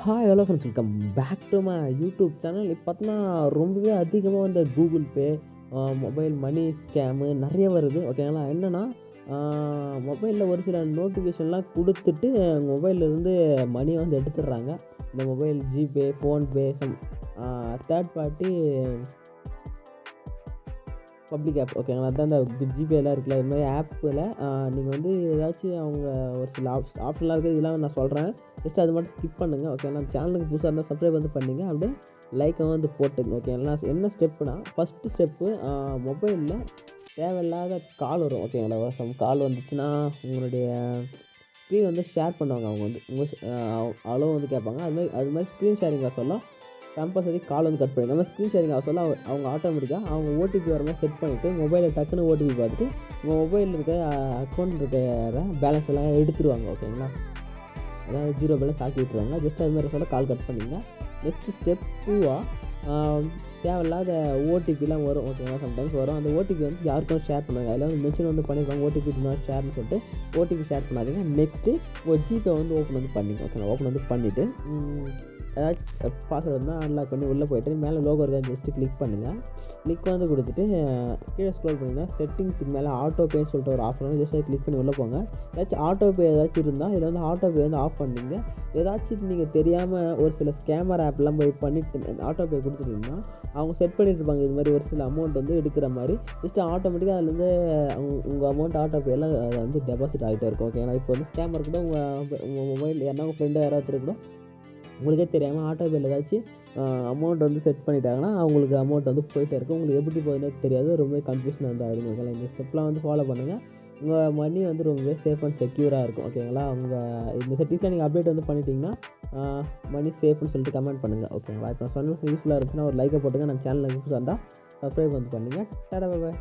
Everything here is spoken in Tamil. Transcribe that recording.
Hi hello friends, welcome back to my YouTube channel. இப்போ பார்த்தீங்கன்னா ரொம்பவே அதிகமாக இந்த Google Pay, mobile money scam நிறைய வருது. ஓகேங்களா? என்னென்னா மொபைலில் ஒரு சில நோட்டிஃபிகேஷன்லாம் கொடுத்துட்டு மொபைல்லேருந்து மணியை வந்து எடுத்துடுறாங்க. இந்த mobile GPay, PhonePe, some third party public app. ஓகேங்களா? அதான் இந்த ஜிபேலாம் இருக்குல்ல, இது மாதிரி ஆப்பில் நீங்கள் வந்து ஏதாச்சும் அவங்க ஒரு சில ஆப்ஷன்லாம் இருக்குது. இதெல்லாம் நான் சொல்கிறேன், ஜஸ்ட் அது மட்டும் ஸ்கிப் பண்ணுங்கள். ஓகேங்களா? சேனலுக்கு புதுசாக இருந்தால் சப்ஸ்கிரைப் வந்து பண்ணிங்க, அப்படியே லைக்கை வந்து போட்டுங்க. ஓகேங்களா? என்ன ஸ்டெப்புனா, ஃபஸ்ட்டு ஸ்டெப்பு, மொபைலில் தேவையில்லாத கால் வரும். ஓகேங்களா? சம் கால் வந்துச்சுன்னா உங்களுடைய ஸ்க்ரீன் வந்து ஷேர் பண்ணுவாங்க. அவங்க வந்து உங்கள் அளவு வந்து கேட்பாங்க. அது மாதிரி ஸ்க்ரீன் ஷேரிங் சொல்லலாம். கம்பல்சரி கால் வந்து கட் பண்ணிடுங்க. ஸ்க்ரீன் ஷேரிங் சொல்ல அவங்க ஆட்டோமேட்டிக்காக அவங்க ஓடிபி வர மாதிரி செட் பண்ணிவிட்டு மொபைலில் டக்குன்னு ஓடிபி பார்த்துட்டு உங்கள் மொபைலில் இருக்க அக்கௌண்ட் இருக்கிற பேலன்ஸ் எல்லாம் எடுத்துருவாங்க. ஓகேங்களா? அதாவது 0 பேலன்ஸ் ஆக்கி விட்டுருவாங்க. ஜஸ்ட் அது மாதிரி சொல்ல கால் கட் பண்ணிங்க. நெக்ஸ்ட்டு ஸ்டெப் 2 தேவையில்லாத ஓடிபிலாம் வரும். ஓகேங்களா? சம்டைம்ஸ் வரும். அந்த ஓடிபி வந்து யாருக்கும் ஷேர் பண்ணுவாங்க. அதில் வந்து மென்ஷன் வந்து பண்ணியிருப்பாங்க, ஓடிபி மாதிரி ஷேர்னு சொல்லிட்டு. ஓடிபி ஷேர் பண்ணாதீங்க. நெக்ஸ்ட்டு ஒரு ஜிபே வந்து ஓப்பன் வந்து பண்ணிங்க. ஓகேங்களா? ஓப்பன் வந்து பண்ணிவிட்டு ஏதாச்சும் பாஸ்வேர்டு இருந்தால் அன்லாக் பண்ணி உள்ளே போய்ட்டு மேலே லோகோ இருக்கான்னு ஜஸ்ட்டு கிளிக் பண்ணுங்கள். கிளிக் வந்து கொடுத்துட்டு கீழே ஸ்க்ரோல் பண்ணிங்கன்னா செட்டிங்ஸுக்கு மேலே ஆட்டோ பேன்னு சொல்லிட்டு ஒரு ஆப்ஷன் வந்து ஜஸ்ட் அதை கிளிக் பண்ணி உள்ளே போங்க. ஏதாச்சும் ஆட்டோ பே ஏதாச்சும் இருந்தால் இதில் வந்து ஆட்டோ பே வந்து ஆஃப் பண்ணிங்க. ஏதாச்சும் நீங்கள் தெரியாமல் ஒரு சில ஸ்கேமர் ஆப்லாம் போய் பண்ணிட்டு ஆட்டோ பே கொடுத்துட்டிங்கன்னா அவங்க செட் பண்ணிட்டுருப்பாங்க. இது மாதிரி ஒரு சில அமௌண்ட் வந்து எடுக்கிற மாதிரி ஜஸ்ட்டு ஆட்டோமேட்டிக்காக அதுலேருந்து உங்கள் அமௌண்ட் ஆட்டோ பேலாம் அதை வந்து டெபாசிட் ஆகிட்டே இருக்கும். ஓகேங்களா? இப்போ வந்து ஸ்கேமர் கூட உங்கள் மொபைல் யாருன்னா உங்கள் ஃப்ரெண்டு யாராவது கூட உங்களுக்கே தெரியாமல் ஆட்டோ பேல ஏதாச்சும் அமௌண்ட் வந்து செட் பண்ணிட்டாங்கன்னா அவங்களுக்கு அமௌண்ட் வந்து போயிட்டே இருக்கும். உங்களுக்கு எப்படி போகுதுன்னே தெரியாது. ரொம்பவே கன்ஃபியூஷன் வந்து ஆகிடும். ஓகேங்களா? இந்த ஸ்டெப்லாம் வந்து ஃபாலோ பண்ணுங்கள். உங்கள் மணி வந்து ரொம்பவே சேஃப் அண்ட் செக்யூராக இருக்கும். ஓகேங்களா? இந்த செட்டிங்ஸில் நீங்கள் அப்டேட் வந்து பண்ணிட்டீங்கன்னா மணி சேஃப்னு சொல்லிட்டு கமெண்ட் பண்ணுங்கள். ஓகேங்களா? இப்போ சொன்ன யூஸ்ஃபுல்லாக இருந்துச்சுன்னா ஒரு லைக்கை போட்டுங்க. நம்ம சேனலுக்கு புதுசாக இருந்தால் சப்ஸ்கிரைப் வந்து பண்ணுங்கள். Tata, bye bye.